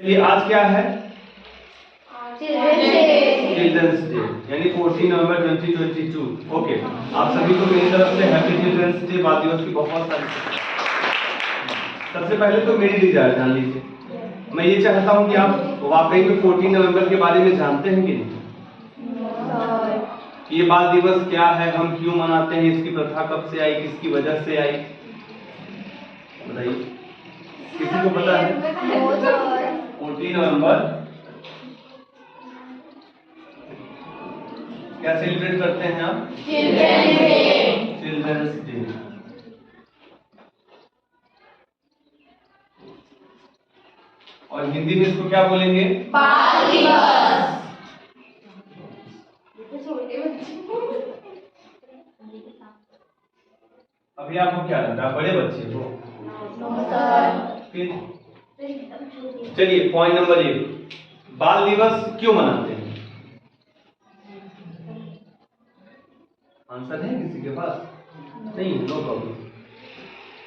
ये आज क्या है? चिल्ड्रंस डे, यानी 14 नवंबर 2022। ओके, आप सभी को मेरी तरफ से हैप्पी चिल्ड्रंस डे, बाल दिवस की बहुत सारी। सबसे पहले तो मेरी डिजायर जान लीजिए, मैं ये चाहता हूँ कि आप वाकई में 14 नवंबर के बारे में जानते हैं कि नहीं? ये बाल दिवस क्या है, हम क्यों मनाते हैं, इसकी प्रथा कब से आई, किसकी वजह से आई, बताइए। किसी को पता है? 14 नवंबर क्या सेलिब्रेट करते हैं आप? Children's day. और हिंदी में इसको क्या बोलेंगे? बाल दिवस। अभी आपको क्या लगता है, बड़े बच्चे हो? फिर चलिए, पॉइंट नंबर 1, बाल दिवस क्यों मनाते हैं? आंसर है किसी के पास? नहीं, नो प्रॉब्लम।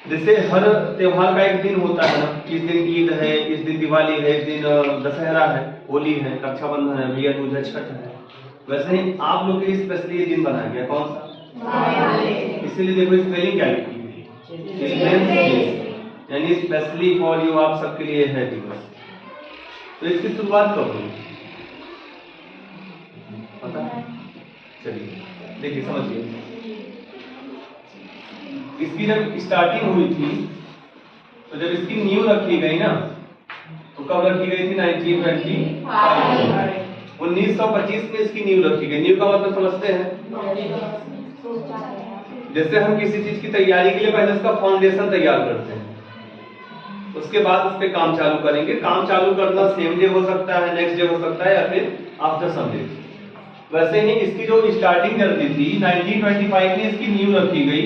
जैसे हर त्योहार का एक दिन होता है ना, इस दिन ईद है, इस दिन दिवाली है, इस दिन दशहरा है, होली है, रक्षाबंधन है, भैया दूज है, छठ है, वैसे ही आप लोग के लिए स्पेशली ये दिन बनाया गया। कौन सा? इसीलिए देखो स्पेलिंग क्या लिखी है, चिल्ड्रंस डे, यानी स्पेशली फॉर यू, आप सबके लिए है दिवस। तो इसकी शुरुआत कब हुई पता है? चलिए देखिए, समझिए। इसकी जब स्टार्टिंग हुई थी, तो जब इसकी नींव रखी गई ना, तो कब रखी गई थी? 1925। 1925 में इसकी नींव रखी गई। नींव का मतलब समझते हैं? जैसे हम किसी चीज की तैयारी के लिए पहले उसका फाउंडेशन तैयार करते हैं, उसके बाद उस पर काम चालू करेंगे। काम चालू करना सेम डे हो सकता है, नेक्स्ट डे हो सकता है, या फिर आफ्टर सम डे। वैसे ही इसकी जो स्टार्टिंग जर्नी थी 1925 में इसकी नींव रखी गई।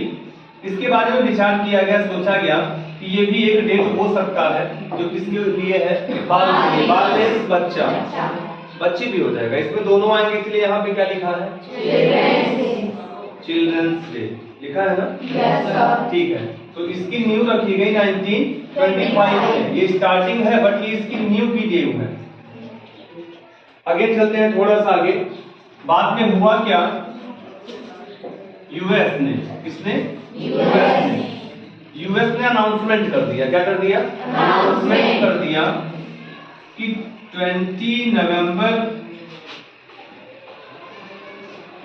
इसके बारे में विचार किया गया, सोचा गया कि ये भी एक डेट हो सकता है जो किसके लिए है? बाल के लिए। बाल मींस बच्चा, बच्ची भी हो जाएगा, इसमें दोनों आएंगे, इसलिए यहाँ पे क्या लिखा है? चिल्ड्रंस डे लिखा है ना? ठीक है, तो इसकी नींव रखी गई 1925 में। ये स्टार्टिंग है, बट ये इसकी नींव की नींव है। आगे चलते हैं थोड़ा सा आगे। बाद में हुआ क्या? यूएस ने, किसने? यूएस ने अनाउंसमेंट कर दिया। क्या कर दिया? अनाउंसमेंट कर दिया कि 20 नवंबर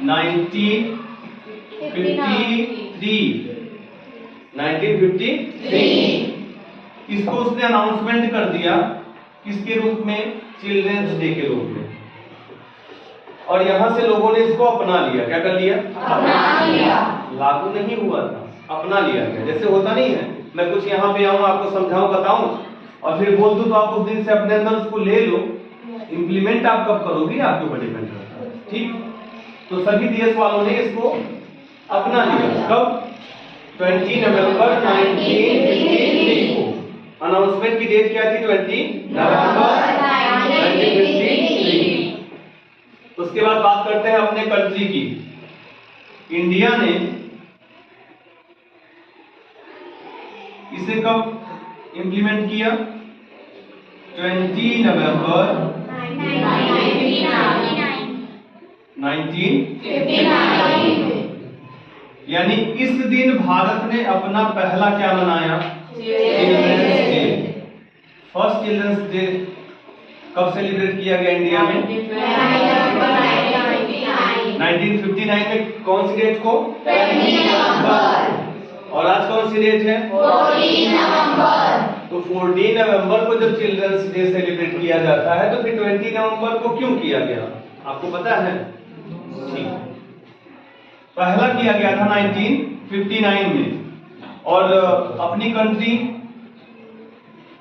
1953 इसको उसने अनाउंसमेंट कर दिया किसके रूप में? चिल्ड्रंस डे के रूप में। और यहां से लोगों ने इसको अपना लिया। क्या कर लिया? अपना लिया। लागू नहीं हुआ था, अपना लिया गया। जैसे होता नहीं है, मैं कुछ यहाँ पे आऊं, आपको समझाऊं, बताऊं, और फिर बोल दूं, तो आप उस दिन से अपने अंदर उसको ले लो। इंप्लीमेंट आप कब करोगे, आपके ऊपर डिपेंड करता है। ठीक, तो सभी देश वालों ने इसको अपना लिया। कब? 20 नवंबर 1953 को। अनाउंसमेंट की डेट क्या थी? 20 नवंबर 1953। उसके बाद बात करते हैं अपने कंट्री की। इंडिया ने इसे कब इंप्लीमेंट किया? 20 नवंबर 1959। यानी इस दिन भारत ने अपना पहला क्या मनाया? Children's day. First children's day कब सेलिब्रेट किया गया इंडिया में? 1959 में। कौन सी डेट को? 20 नवंबर। और आज कौन सी डेट है? 14 नवंबर। तो 14 नवंबर को जब चिल्ड्रंस डे सेलिब्रेट किया जाता है, तो फिर 20 नवंबर को क्यों किया गया, आपको पता है? ठीक, पहला किया गया था 1959 में। और अपनी कंट्री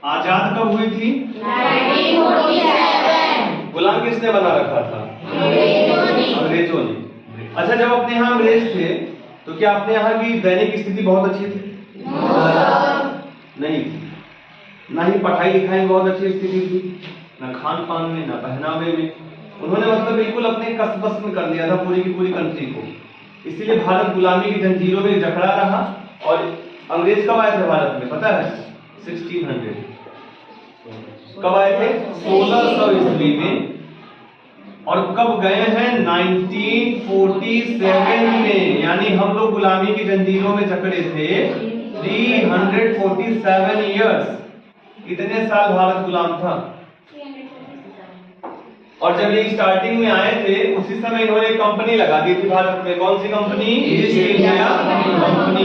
आजाद कब हुई थी? 1947। गुलाम किसने बना रखा था? अंग्रेजों ने। अच्छा, जब अपने यहाँ अंग्रेज थे, तो क्या अपने यहाँ की दैनिक स्थिति बहुत अच्छी थी? नहीं, ना ही पढ़ाई लिखाई में बहुत अच्छी स्थिति थी, ना खान पान में, ना पहनावे में। उन्होंने मतलब बिल्कुल अपने कस्बस में कर दिया था पूरी की पूरी कंट्री को। इसीलिए भारत गुलामी की जंजीरों में जकड़ा रहा। और अंग्रेज कब आए थे भारत में, पता है? 1600। कब आए थे? 1600 ईस्वी में। और कब गए हैं? 1947 में। यानी हम लोग गुलामी की जंजीरों में जकड़े थे 347 इयर्स। कितने साल भारत गुलाम था? और जब ये स्टार्टिंग में आए थे उसी समय इन्होंने कंपनी लगा दी थी भारत में। कौन सी company? East India Company.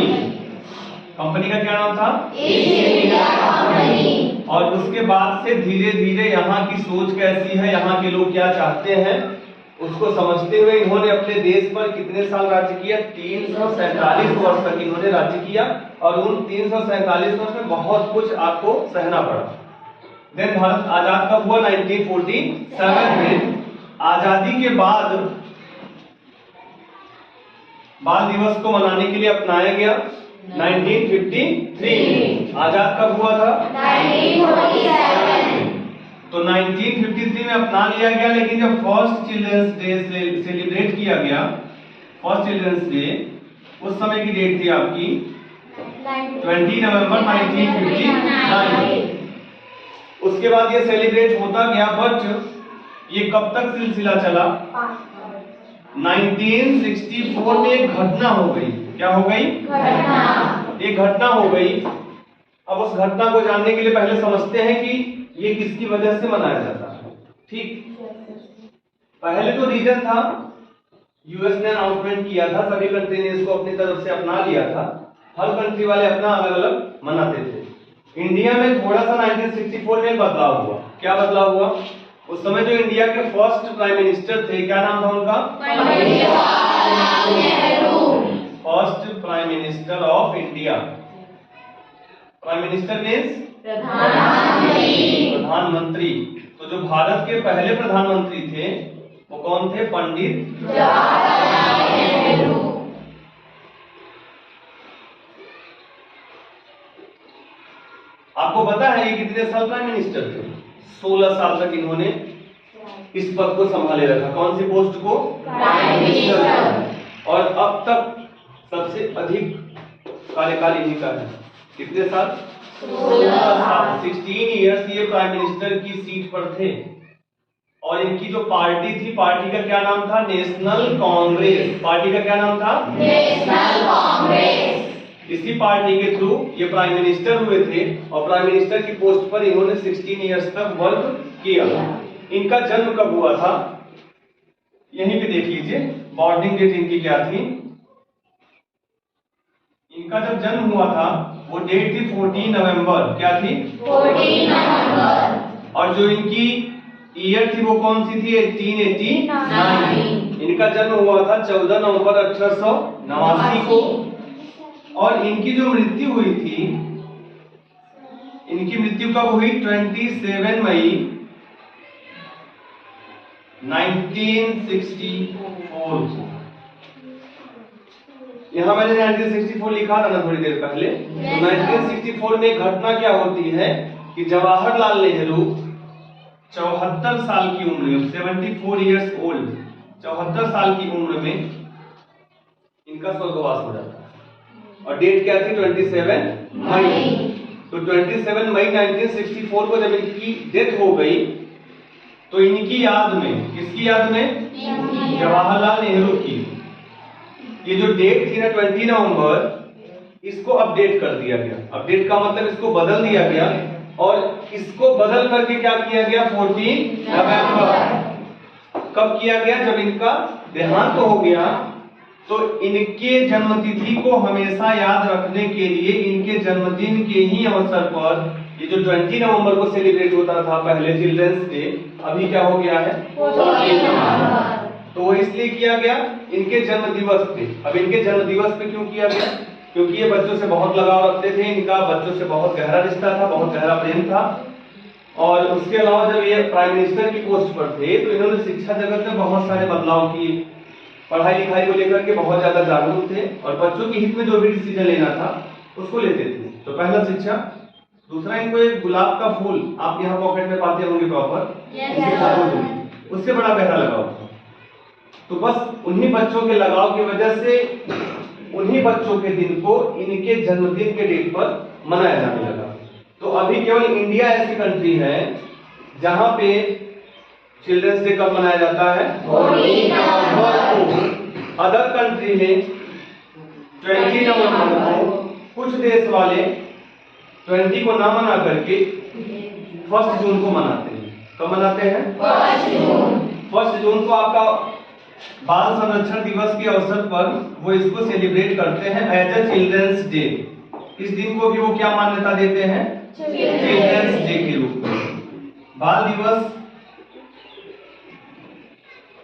Company का क्या नाम था? East India Company. और उसके बाद से धीरे धीरे यहाँ की सोच कैसी है, यहाँ के लोग क्या चाहते हैं, उसको समझते हुए इन्होंने अपने देश पर कितने साल राज्य किया? 347 वर्ष तक इन्होंने राज्य किया। और उन 347 वर्ष में बहुत कुछ आपको सहना पड़ा। देन भारत आजाद कब हुआ? 1947 में। आजादी के बाद बाल दिवस को मनाने के लिए अपनाया गया 1953 में। आजाद कब हुआ था? 1947 में। तो 1953 में अपना लिया गया। लेकिन जब फर्स्ट चिल्ड्रंस डे सेलिब्रेट किया गया, फर्स्ट चिल्ड्रंस डे, उस समय की डेट थी आपकी 20 नवंबर 1959। उसके बाद ये सेलिब्रेट होता गया। बट ये कब तक सिलसिला चला? 1964 में एक घटना हो गई। क्या हो गई? एक घटना हो गई। अब उस घटना को जानने के लिए पहले समझते हैं कि ये किसकी वजह से मनाया जाता है। ठीक, पहले तो रीजन था, यूएस ने अनाउंसमेंट किया था, सभी कंट्री ने इसको अपनी तरफ से अपना लिया था। हर कंट्री वाले अपना अलग अलग मनाते थे। इंडिया में थोड़ा सा 1964 में बदलाव हुआ। क्या बदलाव हुआ? उस समय जो इंडिया के फर्स्ट प्राइम मिनिस्टर थे, क्या नाम था उनका? Pandit Jawaharlal Nehru. First prime minister of India. Prime minister means प्रधानमंत्री। तो जो भारत के पहले प्रधानमंत्री थे वो कौन थे? पंडित जवाहरलाल नेहरू। आपको पता है ये कितने साल प्राइम मिनिस्टर थे? 16 साल तक इन्होंने इस पद को संभाले रखा। कौन सी पोस्ट को? Prime minister. और अब तक सबसे अधिक कार्यकाल इन्हीं का है। कितने साल? 16 साल। 16 इयर्स ये प्राइम मिनिस्टर की सीट पर थे। और इनकी जो पार्टी थी, पार्टी का क्या नाम था? नेशनल कांग्रेस। पार्टी का क्या नाम था? नेशनल कांग्रेस। इसी पार्टी के थ्रू ये प्राइम मिनिस्टर हुए थे और प्राइम मिनिस्टर की पोस्ट पर इन्होंने 16 इयर्स तक वर्क किया। इनका जन्म कब हुआ था? यहीं पे देख लीजिए, बॉर्डिंग डेट इनकी क्या थी। इनका जब जन्म हुआ था वो डेट थी 14 नवंबर। क्या थी? 14 नवंबर। और जो इनकी ईयर थी वो कौन सी थी? 1889। इनका जन्म हुआ था 14 नवंबर 1889 को। और इनकी जो मृत्यु हुई थी, इनकी मृत्यु कब हुई? 27 मई 1964 को। यहां मैंने 1964 लिखा था ना थोड़ी देर पहले। तो 1964 में घटना क्या होती है कि जवाहरलाल नेहरू 74 साल की उम्र में, 74 इयर्स ओल्ड, 74 साल की उम्र में इनका स्वर्गवास हो जाता है। और डेट क्या थी? 27 मई। तो 27 मई 1964 को जब इनकी डेथ हो गई तो इनकी याद में, किसकी याद में? जवाहरलाल नेहरू की। ये जो डेट थी ना 20 नवंबर, इसको अपडेट कर दिया गया। अपडेट का मतलब इसको बदल दिया गया। और इसको बदल करके क्या किया गया? 14 नवंबर। कब किया गया? जब इनका देहांत हो गया। तो इनके जन्मतिथि को हमेशा याद रखने के लिए इनके जन्मदिन के ही अवसर पर ये जो 20 नवंबर को सेलिब्रेट होता था पहले चिल्ड्रंस डे, अभी क्या हो गया है? 14 नवंबर। तो वो इसलिए किया गया इनके जन्म दिवस पे। अब इनके जन्म दिवस पे क्यों किया गया? क्योंकि ये बच्चों से बहुत लगाव रखते थे। इनका बच्चों से बहुत गहरा रिश्ता था, बहुत गहरा प्रेम था। और उसके अलावा जब ये प्राइम मिनिस्टर की पोस्ट पर थे तो इन्होंने शिक्षा जगत में बहुत सारे बदलाव किए। पढ़ाई लिखाई को लेकर के बहुत ज्यादा जागरूक थे और बच्चों के हित में जो भी डिसीजन लेना था उसको लेते थे। तो पहला शिक्षा। दूसरा, इनको एक गुलाब का फूल आप यहाँ पॉकेट में पाते होंगे प्रॉपर, उससे बड़ा गहरा लगाव था। तो बस उन्हीं बच्चों के लगाव की वजह से उन्हीं बच्चों के दिन को इनके जन्मदिन के डेट पर मनाया जाने लगा। तो अभी केवल इंडिया ऐसी कंट्री है जहां पे चिल्ड्रंस डे कब मनाया जाता है? 14 नवंबर को। अदर कंट्री में 20 नवंबर को, कुछ देश वाले 20 को ना मना करके 1 जून को मनाते हैं। कब मनाते हैं? 1 जून को आपका बाल संरक्षण दिवस के अवसर पर वो इसको सेलिब्रेट करते हैं एज ए चिल्ड्रंस डे। इस दिन को भी वो क्या मान्यता देते हैं? चिल्ड्रंस डे के रूप में। बाल दिवस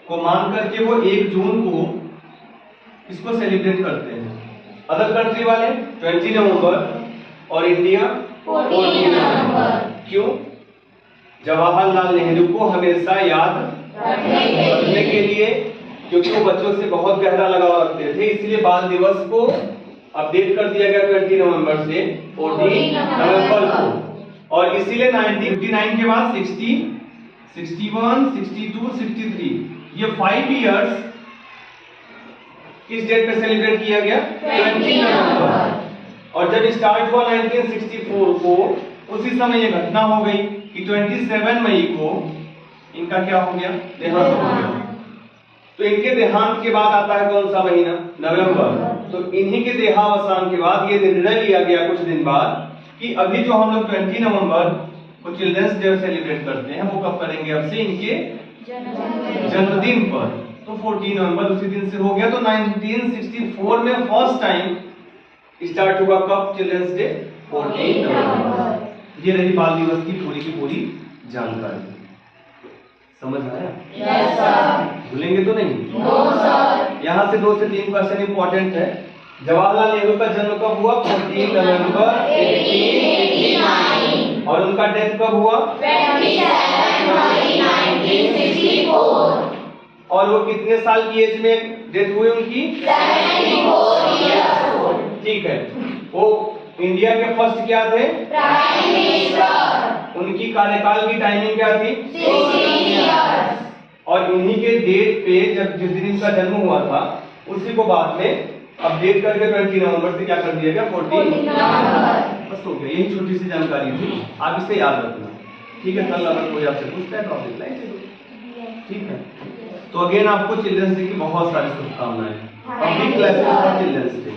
को मान करके वो 1 जून को इसको सेलिब्रेट करते हैं। अदर कंट्री वाले 20 नवंबर और इंडिया 14 नवंबर। क्यों? जवाहरलाल नेहरू को हमेशा याद रखने के लिए, क्योंकि वो बच्चों से बहुत गहरा लगाव रखते थे, इसलिए बाल दिवस को अपडेट कर दिया गया 20 नवंबर से 14 नवंबर को। और इसीलिए 1959 के बाद 60, 61, 62, 63 ये 5 इयर्स किस डेट पे सेलिब्रेट किया गया? 20 नवंबर। और जब स्टार्ट हुआ 1964 को, उसी समय ये घटना हो गई कि 27 मई को इनका क्या हो गया? देहांत हो गया। तो इनके देहांत के बाद आता है कौन सा महीना? नवंबर। तो इन्हीं के देहावसान के बाद ये निर्णय लिया गया कुछ दिन बाद कि अभी जो हम लोग 20 नवंबर को चिल्ड्रंस डे सेलिब्रेट करते हैं, वो कब करेंगे? अब से इनके जन्मदिन पर। तो 14 नवंबर उसी दिन से हो गया। तो 1964 में फर्स्ट टाइम स्टार्ट हुआ कब चिल्ड्रंस डे? 14 नवंबर। ये रही बाल दिवस की पूरी जानकारी। समझ आया? Yes sir. भूलेंगे तो नहीं? No sir. यहाँ से 2 से 3 क्वेश्चन इंपॉर्टेंट है। जवाहरलाल नेहरू का जन्म कब हुआ? 14 नवंबर 1889। और उनका डेथ कब हुआ? 27 मई 1964। और वो कितने साल की एज में डेथ हुई उनकी? 74 इयर्स ओल्ड। ठीक है। वो इंडिया के फर्स्ट क्या थे? Prime minister. उनकी कार्यकाल की टाइमिंग क्या थी? 16 इयर्स। और इन्हीं के डेट पे जब जिस दिन इनका जन्म हुआ था, उसी को बाद में अपडेट करके 20 नवंबर से क्या कर दिया गया? 14 नवंबर। बस हो गया। यही छोटी सी जानकारी थी, आप इसे याद रखना। ठीक है। कल अगर कोई आपसे पूछता है तो आप रिप्लाई दे दो। ठीक है। तो अगेन आपको चिल्ड्रंस डे की बहुत सारी शुभकामनाएं। Public classes for children's day.